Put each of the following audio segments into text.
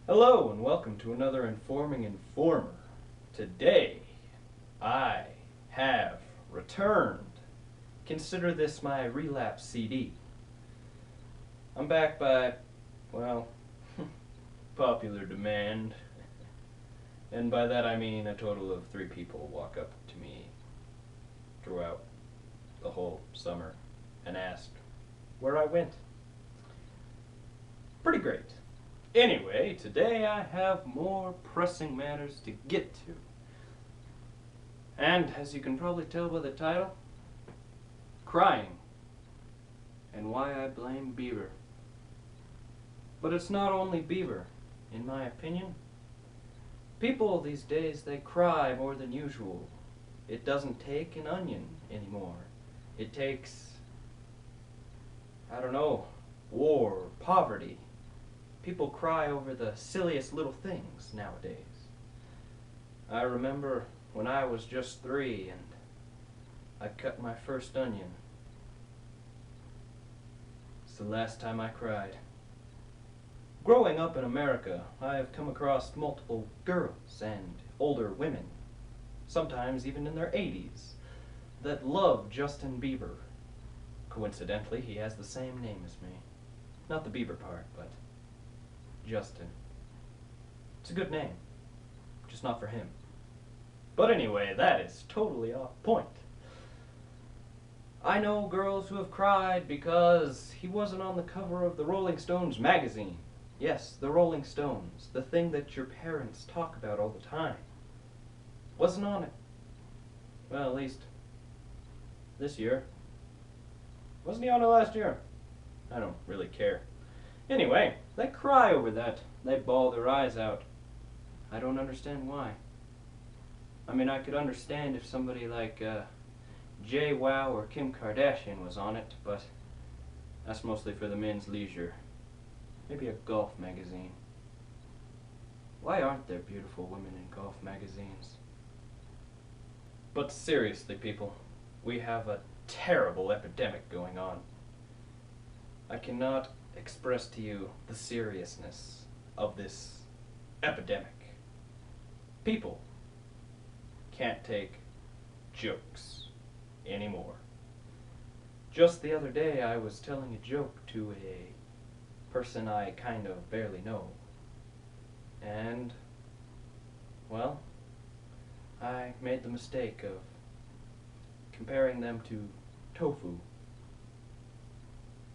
Hello and welcome to another Informing Informer. Today, I have returned. Consider this my relapse CD. I'm back by, well, popular demand. And by that I mean a total of 3 people walk up to me throughout the whole summer and ask where I went. Pretty great. Anyway, today I have more pressing matters to get to. And, as you can probably tell by the title, crying and why I blame Beiber. But it's not only Beiber, in my opinion. People these days, they cry more than usual. It doesn't take an onion anymore. It takes, I don't know, war, poverty. People cry over the silliest little things nowadays. I remember when I was just 3 and I cut my first onion. It's the last time I cried. Growing up in America, I have come across multiple girls and older women, sometimes even in their 80s, that love Justin Bieber. Coincidentally, he has the same name as me. Not the Bieber part, but Justin. It's a good name, just not for him. But anyway, that is totally off point. I know girls who have cried because he wasn't on the cover of the Rolling Stones magazine. Yes, the Rolling Stones, the thing that your parents talk about all the time. Wasn't on it. Well, at least this year. Wasn't he on it last year? I don't really care. Anyway, they cry over that. They bawl their eyes out. I don't understand why. I mean, I could understand if somebody like JWoww or Kim Kardashian was on it, but that's mostly for the men's leisure. Maybe a golf magazine. Why aren't there beautiful women in golf magazines? But seriously, people, we have a terrible epidemic going on. I cannot express to you the seriousness of this epidemic. People can't take jokes anymore. Just the other day I was telling a joke to a person I kind of barely know. And, well, I made the mistake of comparing them to tofu.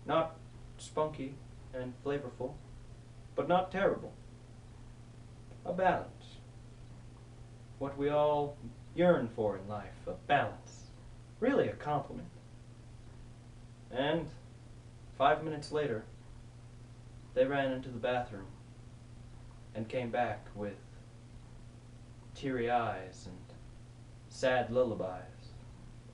Not spunky and flavorful, but not terrible. A balance. What we all yearn for in life, a balance. Really a compliment. And 5 minutes later, they ran into the bathroom and came back with teary eyes and sad lullabies.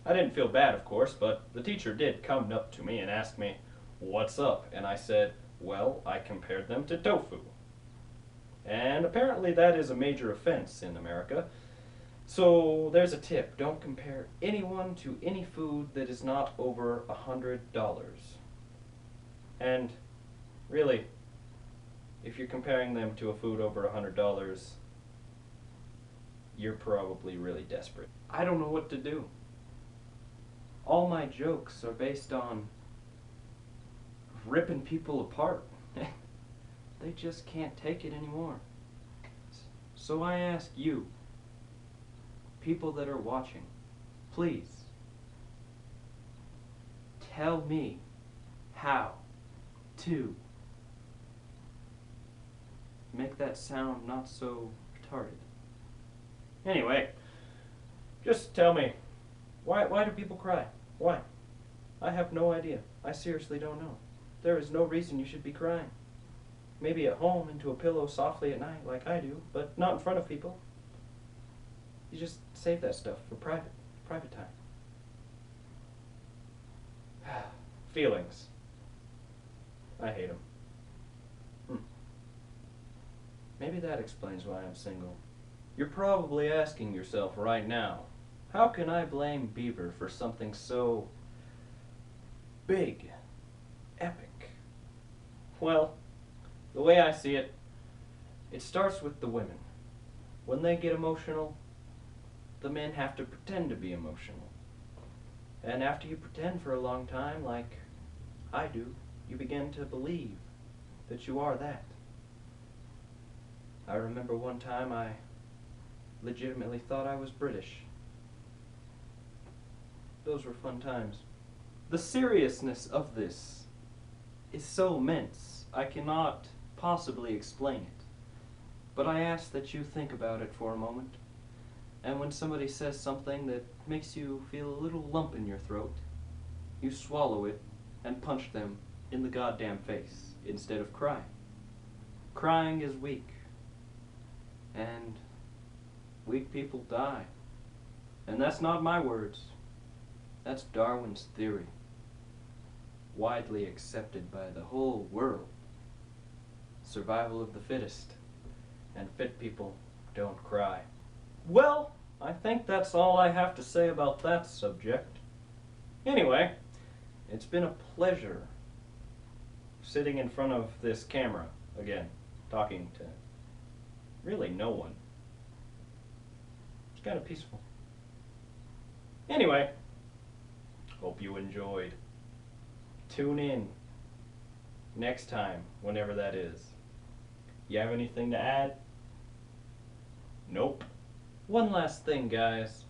I didn't feel bad, of course, but the teacher did come up to me and ask me, "What's up?" And I said, well, I compared them to tofu. And apparently that is a major offense in America. So there's a tip. Don't compare anyone to any food that is not over $100. And really, if you're comparing them to a food over $100, you're probably really desperate. I don't know what to do. All my jokes are based on ripping people apart. They just can't take it anymore. So I ask you, people that are watching, please tell me how to make that sound not so retarded. Anyway, just tell me, why do people cry? Why? I have no idea. I seriously don't know. There is no reason you should be crying. Maybe at home into a pillow softly at night like I do, but not in front of people. You just save that stuff for private time. Feelings. I hate them. Maybe that explains why I'm single. You're probably asking yourself right now, how can I blame Beiber for something so big, epic? Well, the way I see it, It starts with the women. When they get emotional, the men have to pretend to be emotional. And after you pretend for a long time, like I do, you begin to believe that you are that. I remember one time I legitimately thought I was British. Those were fun times. The seriousness of this is so immense, I cannot possibly explain it. But I ask that you think about it for a moment. And when somebody says something that makes you feel a little lump in your throat, you swallow it and punch them in the goddamn face instead of crying. Crying is weak. And weak people die. And that's not my words. That's Darwin's theory. Widely accepted by the whole world. Survival of the fittest. And fit people don't cry. Well, I think that's all I have to say about that subject. Anyway, it's been a pleasure sitting in front of this camera again, talking to really no one. It's kind of peaceful. Anyway, hope you enjoyed. Tune in next time, whenever that is. You have anything to add? Nope. One last thing, guys.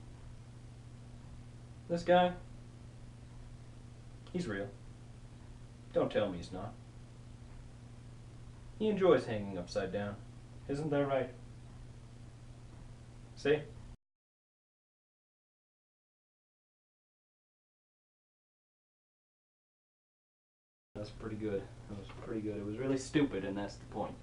This guy, he's real. Don't tell me he's not. He enjoys hanging upside down. Isn't that right? See? That's pretty good. That was pretty good. It was really stupid, and that's the point.